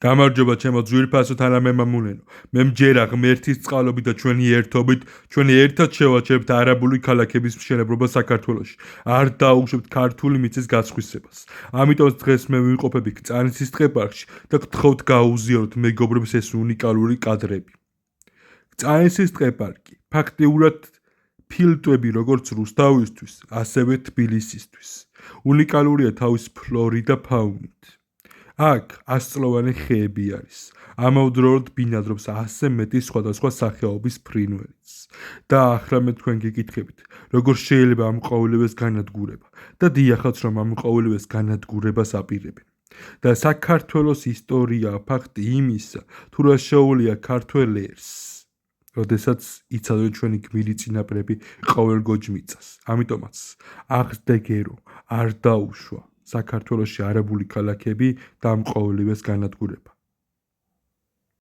გამარჯობა ჩემო ძვირფასო თანამემამულენო. მე მჯერა ღმერთის წყალობით და ჩვენი ერთობით, ჩვენი ერთად შევაჩერებთ არაბული ქალაქების მშენებლობა საქართველოში. არ დაუშვებთ ქართული მიწის გასხვისებას. ამიტომაც დღეს მე ვიმყოფები კრწანისის ტყეპარკში და გთხოვთ გაუზიაროთ მეგობრებს ეს უნიკალური კადრები. კრწანისის ტყეპარკი ფაქტიურად ფილტვები როგორც რუსთავისთვის, ასევე თბილისისთვის. უნიკალურია თავის ფლორით და ფაუნით. აქ ასწლოვანი ხეები არის. ამავდროულად ბინადრობს ასე მეტი სხვადასხვა სახეობის ფრინველიც. და ახლა მე თქვენ გიკითხებით, როგორ შეიძლება ამ ყოველივეს განადგურება და დიახაც რომ ამ ყოველივეს განადგურებას აპირებენ. და საქართველოს ისტორია ფაქტი იმისა, თუ რა შეუულია ქართველ ერს, როდესაც იცავენ ჩვენი გმირი წინაპრები ყოველ გოჯმიწას. ამიტომაც აღსდგერო არ დაუშვა საქართველოში არაბული ქალაქები და ამ ყოველივეს განადგურება.